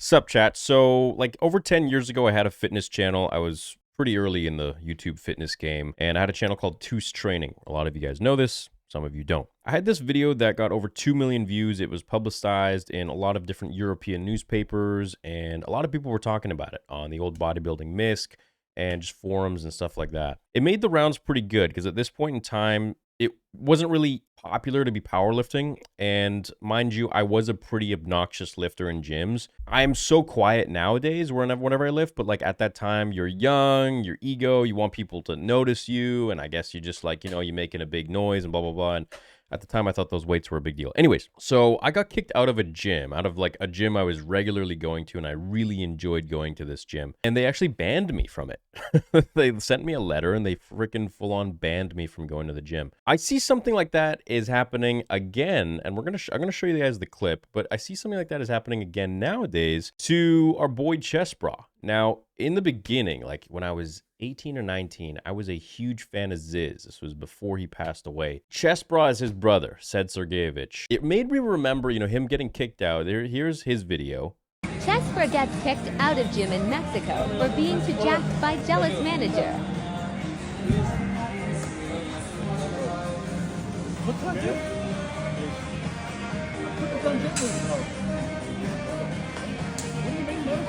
Sup chat. So like over 10 years ago, I had a fitness channel. I was pretty early in the YouTube fitness game, and I had a channel called Toos Training. A lot of you guys know this. Some of you don't. I had this video that got over 2 million views. It was publicized in a lot of different European newspapers, and a lot of people were talking about it on the old bodybuilding misc and just forums and stuff like that. It made the rounds pretty good because at this point in time, it wasn't really popular to be powerlifting. And mind you, I was a pretty obnoxious lifter in gyms. I am so quiet nowadays whenever I lift, but like at that time, you're young, your ego, you want people to notice you. And I guess you just like, you're making a big noise and blah, blah, blah. And at the time, I thought those weights were a big deal. Anyways, so I got kicked out of a gym, out of like a gym I was regularly going to, and I really enjoyed going to this gym. And they actually banned me from it. They sent me a letter and they freaking full on banned me from going to the gym. I see something like that is happening again, and I'm gonna show you guys the clip, but I see something like that is happening again nowadays to our boy CHESTBRAH. Now, in the beginning, like when I was 18 or 19, I was a huge fan of Ziz. This was before he passed away. CHESTBRAH is his brother, Said Sergeyevich. It made me remember, him getting kicked out. Here's his video. CHESTBRAH gets kicked out of gym in Mexico for being too jacked by jealous manager.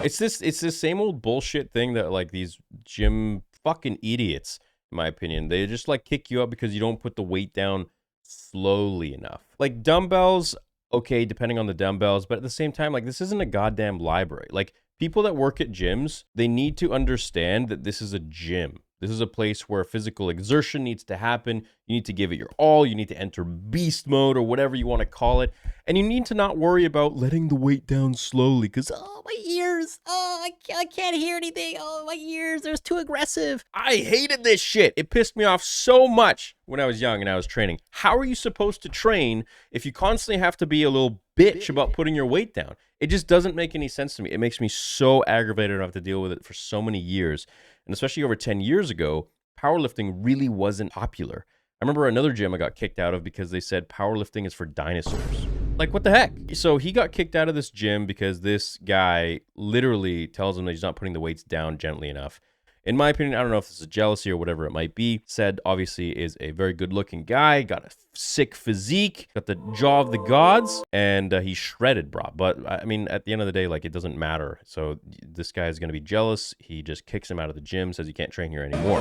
It's this same old bullshit thing that like these gym fucking idiots, in my opinion, they just like kick you up because you don't put the weight down slowly enough. Like dumbbells, okay, depending on the dumbbells, but at the same time, like this isn't a goddamn library. Like people that work at gyms, they need to understand that this is a gym. This is a place where physical exertion needs to happen. You need to give it your all. You need to enter beast mode or whatever you want to call it. And you need to not worry about letting the weight down slowly because, oh, my ears. Oh, I can't hear anything. Oh, my ears. They're too aggressive. I hated this shit. It pissed me off so much when I was young and I was training. How are you supposed to train if you constantly have to be a little bitch about putting your weight down? It just doesn't make any sense to me. It makes me so aggravated to have to deal with it for so many years. And especially over 10 years ago, powerlifting really wasn't popular. I remember another gym I got kicked out of because they said powerlifting is for dinosaurs. Like, what the heck? So he got kicked out of this gym because this guy literally tells him that he's not putting the weights down gently enough. In my opinion, I don't know if this is jealousy or whatever it might be. Said, obviously, is a very good-looking guy, got a sick physique, got the jaw of the gods, and he's shredded, bro. But, I mean, at the end of the day, like, it doesn't matter. So this guy is going to be jealous. He just kicks him out of the gym, says he can't train here anymore.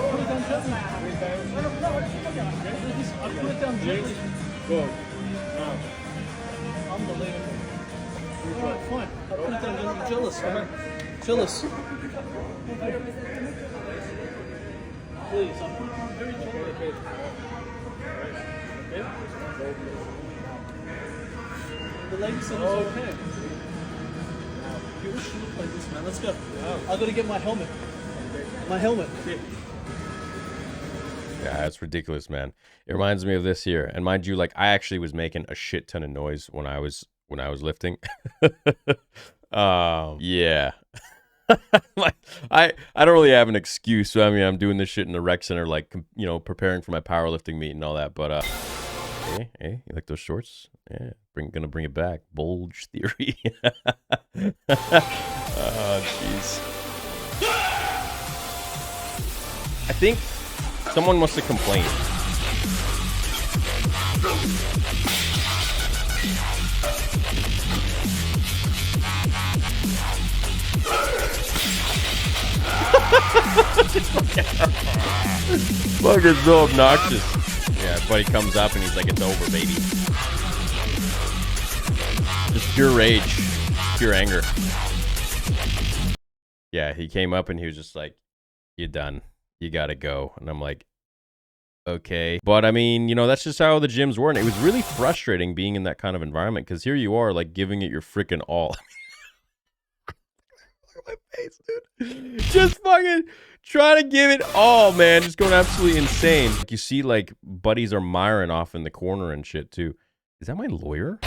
Jealous. Please, I'm very jealous. The lady said it's okay. You wish you looked like this, man. Let's go. I gotta get my helmet. My helmet. Yeah, that's ridiculous, man. It reminds me of this here. And mind you, like I actually was making a shit ton of noise when I was lifting. Yeah. Like I don't really have an excuse. So I mean, I'm doing this shit in the rec center, like preparing for my powerlifting meet and all that. But hey, you like those shorts? Yeah, gonna bring it back. Bulge theory. Oh, jeez. I think someone must have complained. Fucking so obnoxious. Yeah, buddy comes up and he's like, "It's over, baby." Just pure rage, pure anger. Yeah, he came up and he was just like, "You're done. You gotta go." And I'm like, okay. But I mean, that's just how the gyms were. And it was really frustrating being in that kind of environment because here you are, like, giving it your freaking all. Look at my face, dude. Just fucking trying to give it all, man. Just going absolutely insane. Like, you see, like, buddies are miring off in the corner and shit, too. Is that my lawyer?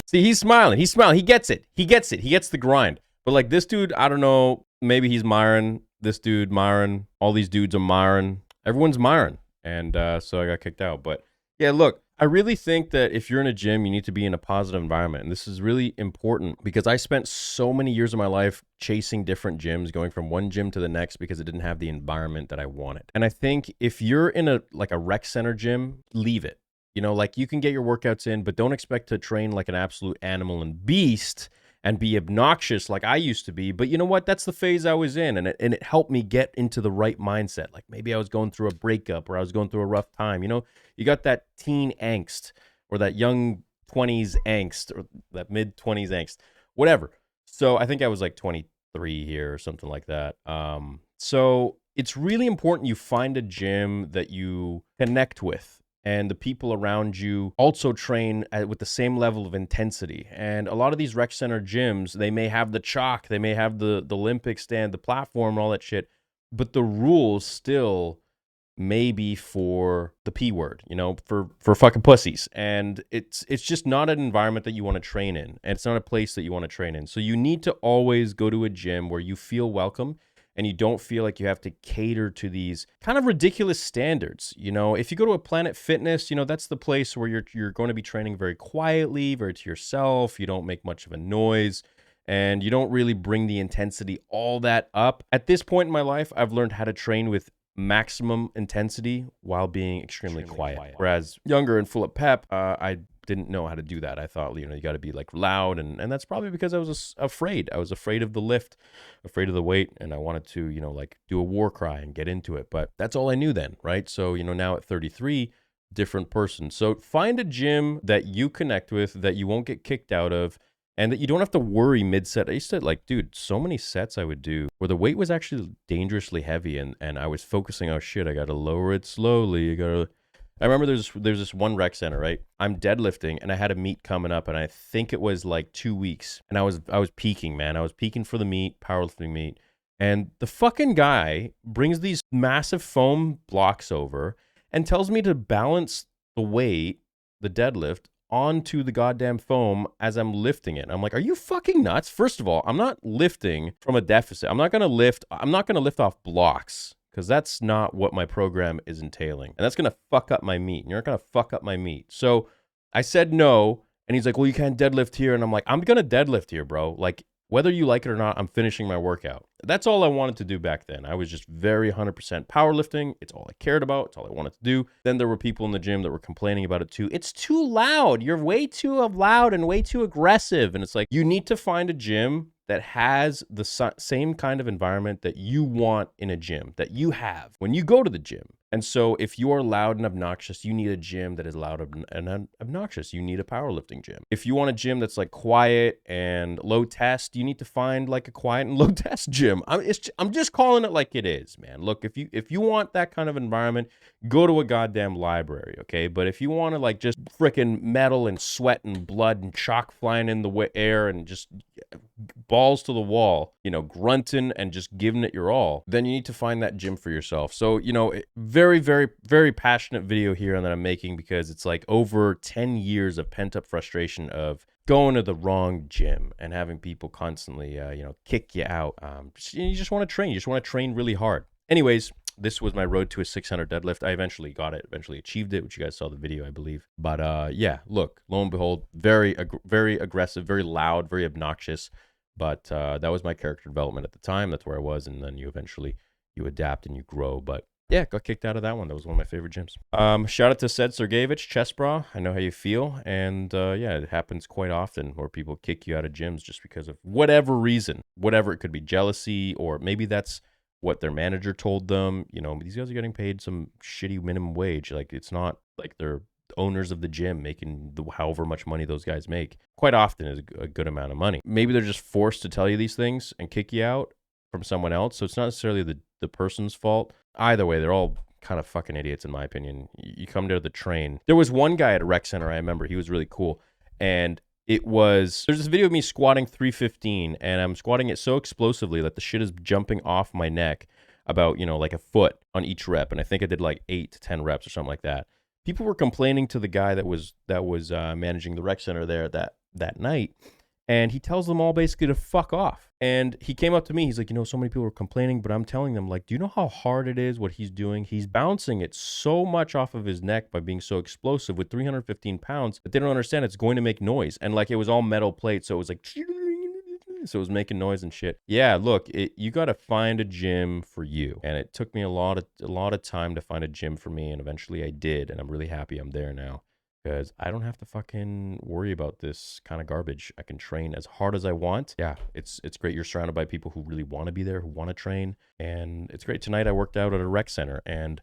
See, he's smiling. He's smiling. He gets it. He gets it. He gets the grind. But, like, this dude, I don't know. Maybe he's miring. This dude miring. All these dudes are miring. Everyone's miring. And so I got kicked out. But, yeah, look. I really think that if you're in a gym, you need to be in a positive environment. And this is really important because I spent so many years of my life chasing different gyms, going from one gym to the next because it didn't have the environment that I wanted. And I think if you're in a rec center gym, leave it. You know, like you can get your workouts in, but don't expect to train like an absolute animal and beast and be obnoxious like I used to be. But you know what? That's the phase I was in. And it helped me get into the right mindset. Like maybe I was going through a breakup or I was going through a rough time. You know, you got that teen angst or that young 20s angst or that mid 20s angst, whatever. So I think I was like 23 here or something like that. So it's really important you find a gym that you connect with and the people around you also train with the same level of intensity. And a lot of these rec center gyms, they may have the chalk, they may have the Olympic stand, the platform, and all that shit, but the rules still may be for the P word, you know, for fucking pussies. And it's just not an environment that you want to train in. And it's not a place that you want to train in. So you need to always go to a gym where you feel welcome and you don't feel like you have to cater to these kind of ridiculous standards. You know, if you go to a Planet Fitness, you know, that's the place where you're going to be training very quietly, very to yourself. You don't make much of a noise and you don't really bring the intensity all that up. At this point in my life, I've learned how to train with maximum intensity while being extremely quiet. Whereas younger and full of pep, I didn't know how to do that. I thought, you know, you got to be like loud. And that's probably because I was afraid. I was afraid of the lift, afraid of the weight. And I wanted to, you know, like do a war cry and get into it. But that's all I knew then, right? So, you know, now at 33, different person. So find a gym that you connect with, that you won't get kicked out of, and that you don't have to worry mid-set. I used to, like, dude, so many sets I would do where the weight was actually dangerously heavy and I was focusing, oh shit, I got to lower it slowly. I remember there's this one rec center, right? I'm deadlifting and I had a meet coming up and I think it was like 2 weeks. And I was peaking, man. I was peaking for the meet, powerlifting meet. And the fucking guy brings these massive foam blocks over and tells me to balance the weight, the deadlift, onto the goddamn foam as I'm lifting it. I'm like, are you fucking nuts? First of all, I'm not lifting from a deficit. I'm not going to lift off blocks because that's not what my program is entailing. And that's going to fuck up my meat. And you're not going to fuck up my meat. So I said no. And he's like, well, you can't deadlift here. And I'm like, I'm going to deadlift here, bro. Like, whether you like it or not, I'm finishing my workout. That's all I wanted to do back then. I was just very 100% powerlifting. It's all I cared about. It's all I wanted to do. Then there were people in the gym that were complaining about it too. It's too loud. You're way too loud and way too aggressive. And it's like, you need to find a gym that has the same kind of environment that you want in a gym, that you have when you go to the gym. And so if you are loud and obnoxious, you need a gym that is loud and obnoxious. You need a powerlifting gym. If you want a gym that's like quiet and low test, you need to find like a quiet and low test gym. I'm just calling it like it is, man. Look, if you want that kind of environment, go to a goddamn library, okay? But if you want to like just freaking metal and sweat and blood and chalk flying in the air and just balls to the wall, you know, grunting and just giving it your all, then you need to find that gym for yourself. So, you know, very, very, very passionate video here that I'm making because it's like over 10 years of pent up frustration of going to the wrong gym and having people constantly, you know, kick you out. You just want to train. You just want to train really hard. Anyways, this was my road to a 600 deadlift. I eventually got it, eventually achieved it, which you guys saw the video, I believe. But yeah, look, lo and behold, very aggressive, very loud, very obnoxious. But that was my character development at the time. That's where I was. And then you adapt and you grow. But yeah, got kicked out of that one. That was one of my favorite gyms. Shout out to Sed Sergeyevich, CHESTBRAH. I know how you feel. And yeah, it happens quite often where people kick you out of gyms just because of whatever reason. Whatever, it could be jealousy, or maybe that's what their manager told them. You know, these guys are getting paid some shitty minimum wage. Like, it's not like they're owners of the gym making however much money those guys make. Quite often is a good amount of money. Maybe they're just forced to tell you these things and kick you out from someone else. So it's not necessarily the person's fault. Either way, they're all kind of fucking idiots in my opinion. You come to the train. There was one guy at a rec center, I remember. He was really cool. And there's this video of me squatting 315, and I'm squatting it so explosively that the shit is jumping off my neck about, you know, like a foot on each rep. And I think I did like 8 to 10 reps or something like that. People were complaining to the guy that was managing the rec center there that night. And he tells them all basically to fuck off. And he came up to me. He's like, so many people are complaining, but I'm telling them, like, do you know how hard it is what he's doing? He's bouncing it so much off of his neck by being so explosive with 315 pounds that they don't understand it's going to make noise. And like, it was all metal plates. So it was like, so it was making noise and shit. Yeah, look, you got to find a gym for you. And it took me a lot of time to find a gym for me. And eventually I did. And I'm really happy I'm there now. Because I don't have to fucking worry about this kind of garbage. I can train as hard as I want. Yeah, it's great. You're surrounded by people who really want to be there, who want to train. And it's great. Tonight I worked out at a rec center and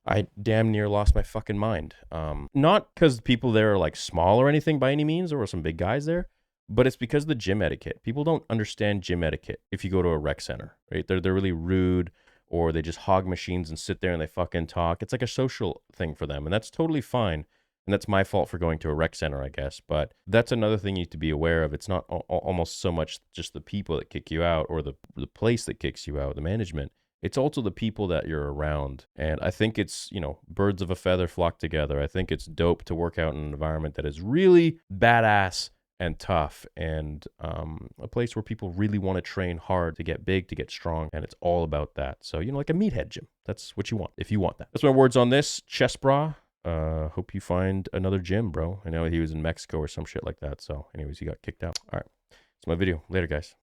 I damn near lost my fucking mind. Not because people there are like small or anything by any means, or some big guys there, but it's because of the gym etiquette. People don't understand gym etiquette if you go to a rec center, right? They're really rude, or they just hog machines and sit there and they fucking talk. It's like a social thing for them, and that's totally fine. And that's my fault for going to a rec center, I guess. But that's another thing you need to be aware of. It's not almost so much just the people that kick you out or the place that kicks you out, the management. It's also the people that you're around. And I think it's, birds of a feather flock together. I think it's dope to work out in an environment that is really badass and tough, and a place where people really want to train hard to get big, to get strong. And it's all about that. So, like a meathead gym. That's what you want, if you want that. That's my words on this. CHESTBRAH. Hope you find another gym, bro. I know he was in Mexico or some shit like that. So anyways, he got kicked out. All right. It's my video. Later, guys.